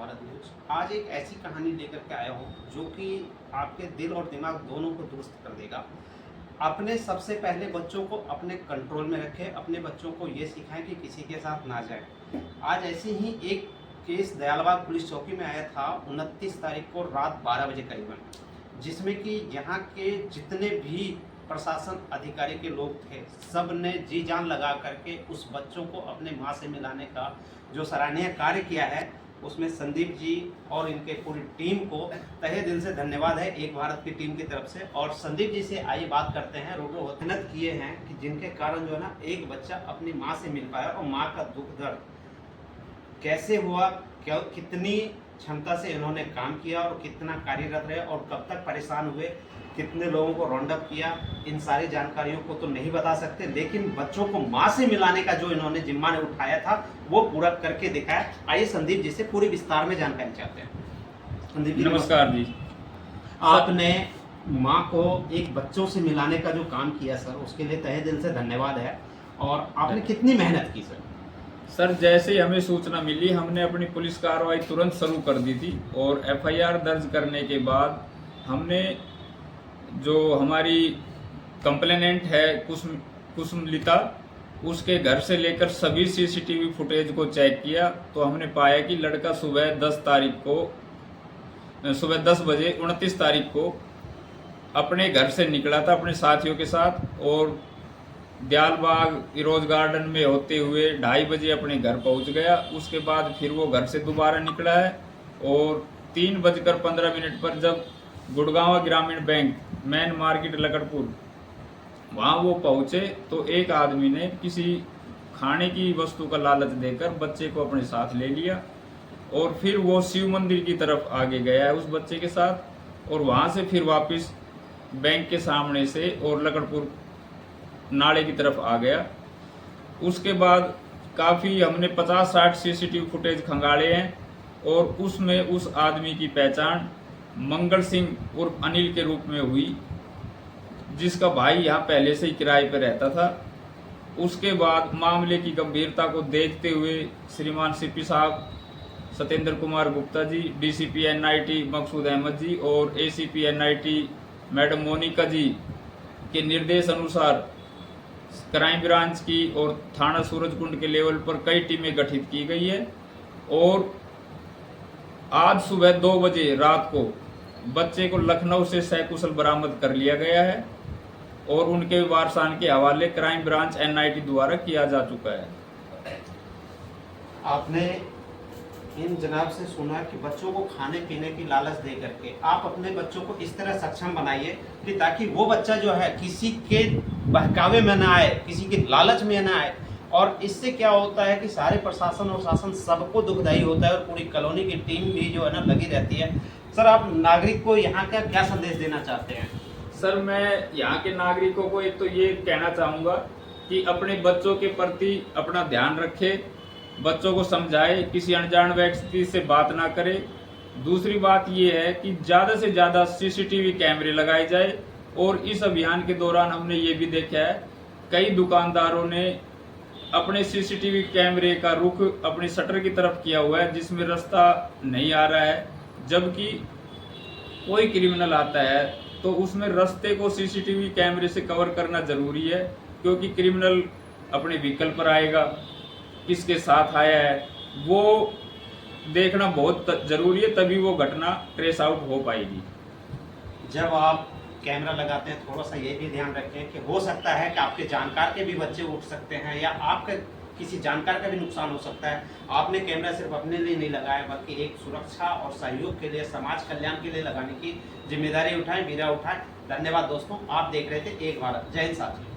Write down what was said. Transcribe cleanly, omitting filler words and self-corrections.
Bharat news. आज एक ऐसी कहानी लेकर के आया हूँ जो कि आपके दिल और दिमाग दोनों को दुरुस्त कर देगा। अपने सबसे पहले बच्चों को अपने कंट्रोल में रखें, अपने बच्चों को ये सिखाएं कि किसी के साथ ना जाए। आज ऐसे ही एक केस दयालबाग पुलिस चौकी में आया था 29 तारीख को रात 12 बजे करीबन, जिसमें कि यहाँ के जितने भी प्रशासन अधिकारी के लोग थे, सब ने जी जान लगा करके उस बच्चों को अपने माँ से मिलाने का जो सराहनीय कार्य किया है, उसमें संदीप जी और इनके पूरी टीम को तहे दिल से धन्यवाद है एक भारत की टीम की तरफ से। और संदीप जी से आइए बात करते हैं। रूबरू मेहनत किए हैं कि जिनके कारण जो है ना एक बच्चा अपनी माँ से मिल पाया, और माँ का दुख दर्द कैसे हुआ, क्या कितनी क्षमता से इन्होंने काम किया और कितना कार्यरत रहे और कब तक परेशान हुए, कितने लोगों को राउंड अप किया, इन सारी जानकारियों को तो नहीं बता सकते, लेकिन बच्चों को माँ से मिलाने का जो इन्होंने जिम्मा ने उठाया था वो पूरा करके दिखाया। आइए संदीप जी से पूरी विस्तार में जानकारी चाहते हैं। संदीप जी नमस्कार जी। आपने माँ को एक बच्चों से मिलाने का जो काम किया सर, उसके लिए तहे दिल से धन्यवाद है। और आपने कितनी मेहनत की सर, जैसे ही हमें सूचना मिली हमने अपनी पुलिस कार्रवाई तुरंत शुरू कर दी थी और एफआईआर दर्ज करने के बाद हमने जो हमारी कंप्लेनेंट है कुसुमलिता, उसके घर से लेकर सभी सीसीटीवी फुटेज को चेक किया तो हमने पाया कि लड़का सुबह 10 बजे 29 तारीख को अपने घर से निकला था अपने साथियों के साथ और दयालबाग रोज गार्डन में होते हुए 2:30 बजे अपने घर पहुंच गया। उसके बाद फिर वो घर से दोबारा निकला है और 3:15 पर जब गुड़गांव ग्रामीण बैंक मेन मार्केट लकड़पुर वहाँ वो पहुँचे तो एक आदमी ने किसी खाने की वस्तु का लालच देकर बच्चे को अपने साथ ले लिया और फिर वो शिव मंदिर की तरफ आगे गया है उस बच्चे के साथ और वहाँ से फिर वापस बैंक के सामने से और लकड़पुर नाले की तरफ आ गया। उसके बाद काफ़ी हमने 50-60 सीसीटीवी फुटेज खंगाले हैं और उसमें उस आदमी की पहचान मंगल सिंह उर्फ अनिल के रूप में हुई, जिसका भाई यहाँ पहले से ही किराए पर रहता था। उसके बाद मामले की गंभीरता को देखते हुए श्रीमान सीपी साहब सत्येंद्र कुमार गुप्ता जी, डीसीपी एनआईटी मकसूद अहमद जी और एसीपी एनआईटी मैडम मोनिका जी के निर्देश अनुसार क्राइम ब्रांच की और थाना सूरजकुंड के लेवल पर कई टीमें गठित की गई है और आज सुबह 2 बजे रात को बच्चे को लखनऊ से सकुशल बरामद कर लिया गया है और उनके वारसान के हवाले क्राइम ब्रांच एनआईटी द्वारा किया जा चुका है। आपने इन जनाब से सुना कि बच्चों को खाने पीने की लालच दे करके आप अपने बच्चों को इस तरह सक्षम बनाइए कि ताकि वो बच्चा जो है किसी के बहकावे में ना आए, किसी के लालच में ना आए। और इससे क्या होता है कि सारे प्रशासन और शासन सबको दुखदायी होता है और पूरी कॉलोनी की टीम भी जो है ना लगी रहती है। सर, आप नागरिक को यहाँ का क्या संदेश देना चाहते हैं? सर, मैं यहाँ के नागरिकों को एक तो ये कहना चाहूँगा कि अपने बच्चों के प्रति अपना ध्यान रखे, बच्चों को समझाए, किसी अनजान व्यक्ति से बात ना करे। दूसरी बात ये है कि ज़्यादा से ज़्यादा सीसीटीवी कैमरे लगाए जाए और इस अभियान के दौरान हमने ये भी देखा है कई दुकानदारों ने अपने सीसीटीवी कैमरे का रुख अपने शटर की तरफ किया हुआ है जिसमें रास्ता नहीं आ रहा है, जबकि कोई क्रिमिनल आता है तो उसमें रास्ते को सीसीटीवी कैमरे से कवर करना ज़रूरी है, क्योंकि क्रिमिनल अपने व्हीकल पर आएगा, किसके साथ आया है वो देखना बहुत ज़रूरी है, तभी वो घटना ट्रेस आउट हो पाएगी। जब आप कैमरा लगाते हैं थोड़ा सा ये भी ध्यान रखें कि हो सकता है कि आपके जानकार के भी बच्चे उठ सकते हैं या आपके किसी जानकार का भी नुकसान हो सकता है। आपने कैमरा सिर्फ अपने लिए नहीं लगाया बल्कि एक सुरक्षा और सहयोग के लिए, समाज कल्याण के लिए लगाने की जिम्मेदारी उठाएं, बीरा उठाएं। धन्यवाद दोस्तों, आप देख रहे थे एक भारत। जय हिंद साथियों।